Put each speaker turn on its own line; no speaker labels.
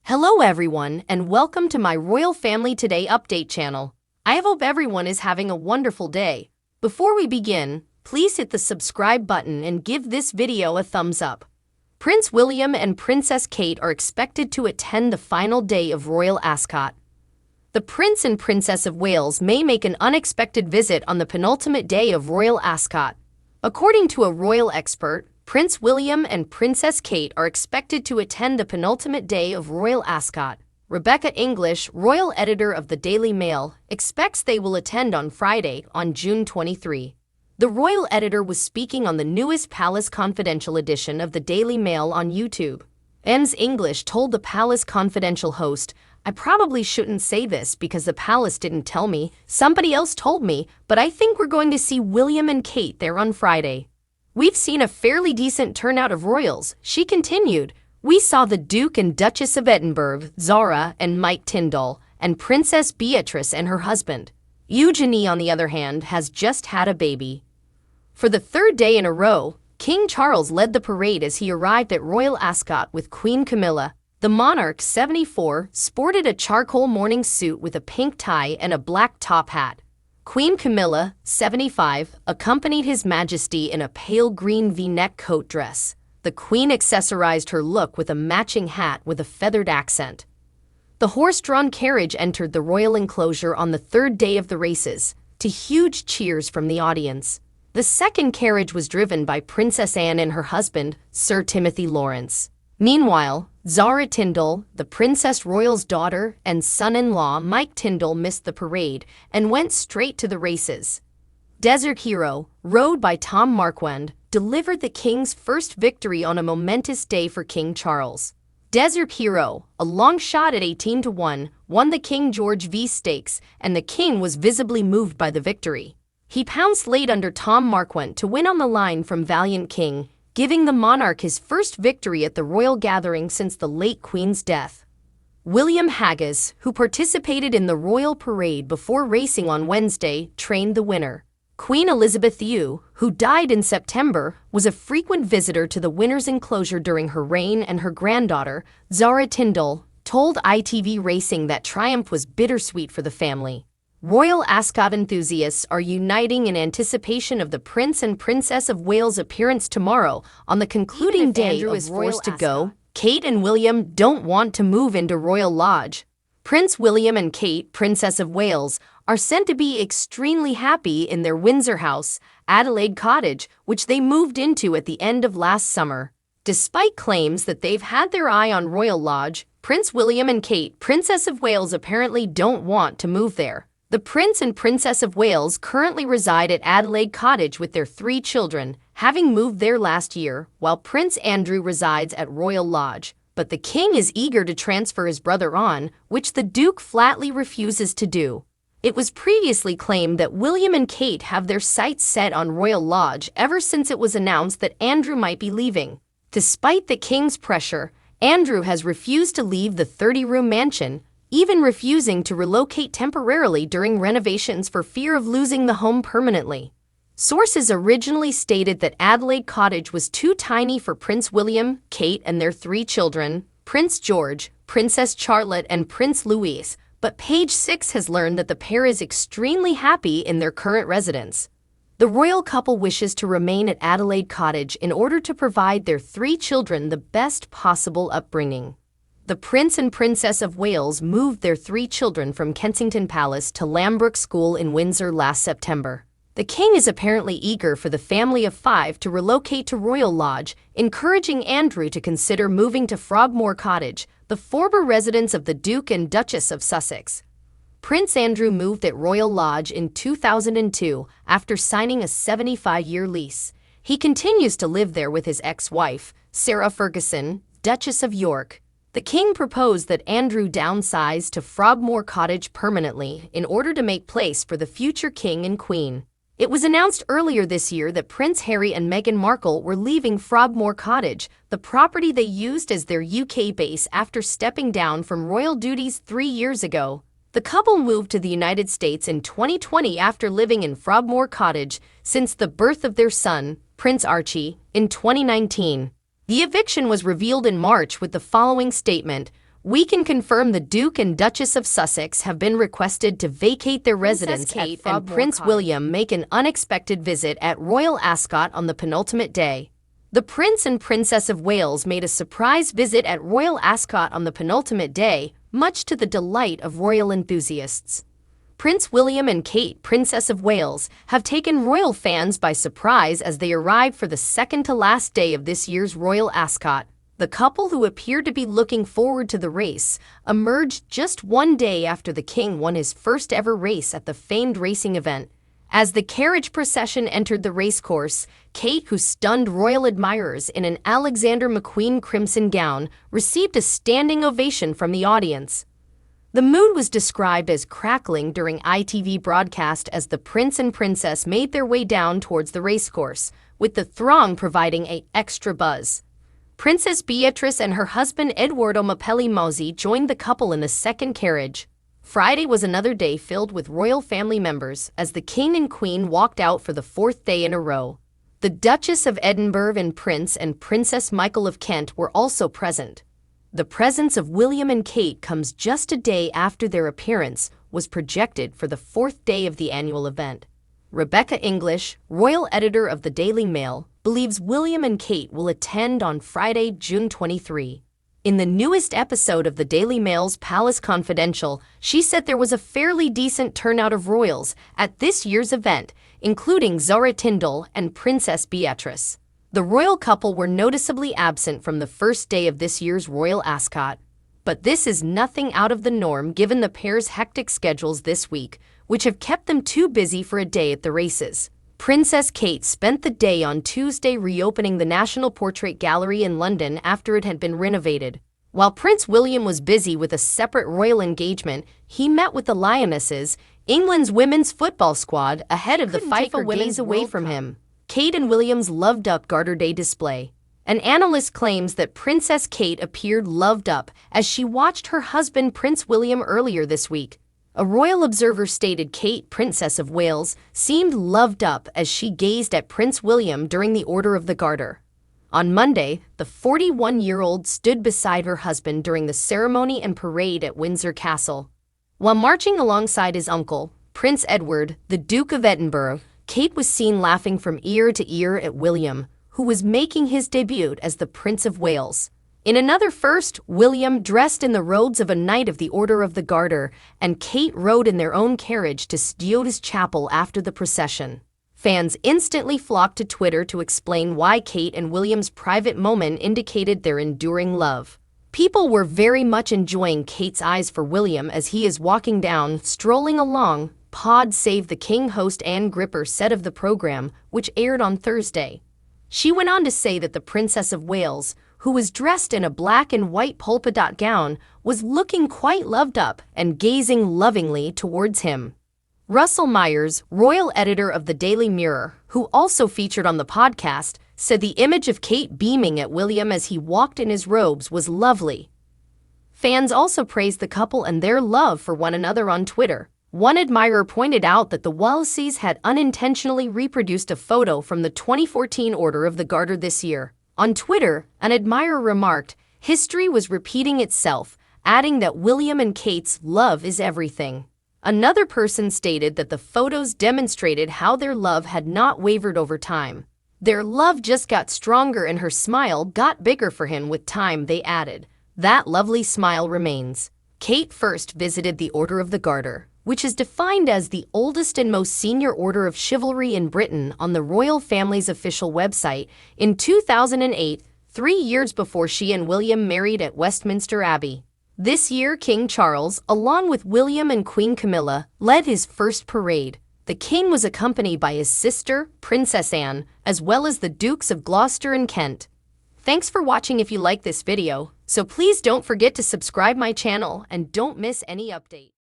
Hello everyone and welcome to my Royal Family Today update channel. I hope everyone is having a wonderful day. Before we begin, please hit the subscribe button and give this video a thumbs up. Prince William and Princess Kate are expected to attend the final day of Royal Ascot. The Prince and Princess of Wales may make an unexpected visit on the penultimate day of Royal Ascot. According to a royal expert, Prince William and Princess Kate are expected to attend the penultimate day of Royal Ascot. Rebecca English, royal editor of the Daily Mail, expects they will attend on Friday, on June 23. The royal editor was speaking on the newest Palace Confidential edition of the Daily Mail on YouTube. Ms. English told the Palace Confidential host, "I probably shouldn't say this because the palace didn't tell me, somebody else told me, but I think we're going to see William and Kate there on Friday. We've seen a fairly decent turnout of royals," she continued. "We saw the Duke and Duchess of Edinburgh, Zara and Mike Tyndall, and Princess Beatrice and her husband. Eugenie, on the other hand, has just had a baby." For the third day in a row, King Charles led the parade as he arrived at Royal Ascot with Queen Camilla. The monarch, 74, sported a charcoal morning suit with a pink tie and a black top hat. Queen Camilla, 75, accompanied His Majesty in a pale green V-neck coat dress. The Queen accessorized her look with a matching hat with a feathered accent. The horse-drawn carriage entered the royal enclosure on the third day of the races, to huge cheers from the audience. The second carriage was driven by Princess Anne and her husband, Sir Timothy Lawrence. Meanwhile, Zara Tyndall, the Princess Royal's daughter and son-in-law Mike Tyndall, missed the parade and went straight to the races. Desert Hero, rode by Tom Marquand, delivered the King's first victory on a momentous day for King Charles. Desert Hero, a long shot at 18-1, won the King George V Stakes, and the King was visibly moved by the victory. He pounced late under Tom Marquand to win on the line from Valiant King, giving the monarch his first victory at the royal gathering since the late Queen's death. William Haggis, who participated in the royal parade before racing on Wednesday, trained the winner. Queen Elizabeth II, who died in September, was a frequent visitor to the winner's enclosure during her reign, and her granddaughter, Zara Tyndall, told ITV Racing that triumph was bittersweet for the family. Royal Ascot enthusiasts are uniting in anticipation of the Prince and Princess of Wales' appearance tomorrow. On the concluding day Andrew is forced to go, Kate and William don't want to move into Royal Lodge. Prince William and Kate, Princess of Wales, are said to be extremely happy in their Windsor house, Adelaide Cottage, which they moved into at the end of last summer. Despite claims that they've had their eye on Royal Lodge, Prince William and Kate, Princess of Wales, apparently don't want to move there. The Prince and Princess of Wales currently reside at Adelaide Cottage with their 3 children, having moved there last year, while Prince Andrew resides at Royal Lodge. But the King is eager to transfer his brother on, which the Duke flatly refuses to do. It was previously claimed that William and Kate have their sights set on Royal Lodge ever since it was announced that Andrew might be leaving. Despite the King's pressure, Andrew has refused to leave the 30-room mansion, even refusing to relocate temporarily during renovations for fear of losing the home permanently. Sources originally stated that Adelaide Cottage was too tiny for Prince William, Kate, and their 3 children, Prince George, Princess Charlotte, and Prince Louis, but Page 6 has learned that the pair is extremely happy in their current residence. The royal couple wishes to remain at Adelaide Cottage in order to provide their 3 children the best possible upbringing. The Prince and Princess of Wales moved their 3 children from Kensington Palace to Lambrook School in Windsor last September. The King is apparently eager for the family of 5 to relocate to Royal Lodge, encouraging Andrew to consider moving to Frogmore Cottage, the former residence of the Duke and Duchess of Sussex. Prince Andrew moved at Royal Lodge in 2002 after signing a 75-year lease. He continues to live there with his ex-wife, Sarah Ferguson, Duchess of York. The King proposed that Andrew downsize to Frogmore Cottage permanently in order to make place for the future King and Queen. It was announced earlier this year that Prince Harry and Meghan Markle were leaving Frogmore Cottage, the property they used as their UK base after stepping down from royal duties 3 years ago. The couple moved to the United States in 2020 after living in Frogmore Cottage since the birth of their son, Prince Archie, in 2019. The eviction was revealed in March with the following statement: We can confirm the Duke and Duchess of Sussex have been requested to vacate their residence. Kate and Prince William make an unexpected visit at Royal Ascot on the penultimate day. The Prince and Princess of Wales made a surprise visit at Royal Ascot on the penultimate day, much to the delight of royal enthusiasts. Prince William and Kate, Princess of Wales, have taken royal fans by surprise as they arrived for the second-to-last day of this year's Royal Ascot. The couple, who appeared to be looking forward to the race, emerged just one day after the King won his first-ever race at the famed racing event. As the carriage procession entered the racecourse, Kate, who stunned royal admirers in an Alexander McQueen crimson gown, received a standing ovation from the audience. The mood was described as crackling during ITV broadcast as the Prince and Princess made their way down towards the racecourse, with the throng providing an extra buzz. Princess Beatrice and her husband Edoardo Mapelli-Mozzi joined the couple in the second carriage. Friday was another day filled with royal family members as the King and Queen walked out for the fourth day in a row. The Duchess of Edinburgh and Prince and Princess Michael of Kent were also present. The presence of William and Kate comes just a day after their appearance was projected for the fourth day of the annual event. Rebecca English, royal editor of the Daily Mail, believes William and Kate will attend on Friday, June 23. In the newest episode of the Daily Mail's Palace Confidential, she said there was a fairly decent turnout of royals at this year's event, including Zara Tindall and Princess Beatrice. The royal couple were noticeably absent from the first day of this year's Royal Ascot. But this is nothing out of the norm given the pair's hectic schedules this week, which have kept them too busy for a day at the races. Princess Kate spent the day on Tuesday reopening the National Portrait Gallery in London after it had been renovated. While Prince William was busy with a separate royal engagement, he met with the Lionesses, England's women's football squad, ahead of the FIFA Women's away from him. Kate and William's Loved Up Garter Day display. An analyst claims that Princess Kate appeared loved up as she watched her husband Prince William earlier this week. A royal observer stated Kate, Princess of Wales, seemed loved up as she gazed at Prince William during the Order of the Garter. On Monday, the 41-year-old stood beside her husband during the ceremony and parade at Windsor Castle. While marching alongside his uncle, Prince Edward, the Duke of Edinburgh, Kate was seen laughing from ear to ear at William, who was making his debut as the Prince of Wales. In another first, William dressed in the robes of a Knight of the Order of the Garter, and Kate rode in their own carriage to Stone's Chapel after the procession. Fans instantly flocked to Twitter to explain why Kate and William's private moment indicated their enduring love. People were very much enjoying Kate's eyes for William as he is walking down, strolling along. Pod Save the King host Anne Gripper said of the program, which aired on Thursday. She went on to say that the Princess of Wales, who was dressed in a black and white polka dot gown, was looking quite loved up and gazing lovingly towards him. Russell Myers, royal editor of the Daily Mirror, who also featured on the podcast, said the image of Kate beaming at William as he walked in his robes was lovely. Fans also praised the couple and their love for one another on Twitter. One admirer pointed out that the Waleses had unintentionally reproduced a photo from the 2014 Order of the Garter this year. On Twitter, an admirer remarked, "History was repeating itself," adding that William and Kate's love is everything. Another person stated that the photos demonstrated how their love had not wavered over time. Their love just got stronger and her smile got bigger for him with time, they added. That lovely smile remains. Kate first visited the Order of the Garter, which is defined as the oldest and most senior order of chivalry in Britain on the royal family's official website, in 2008, 3 years before she and William married at Westminster Abbey. This year, King Charles, along with William and Queen Camilla, led his first parade. The king was accompanied by his sister, Princess Anne, as well as the Dukes of Gloucester and Kent. Thanks for watching. If you like this video, so please don't forget to subscribe my channel and don't miss any update.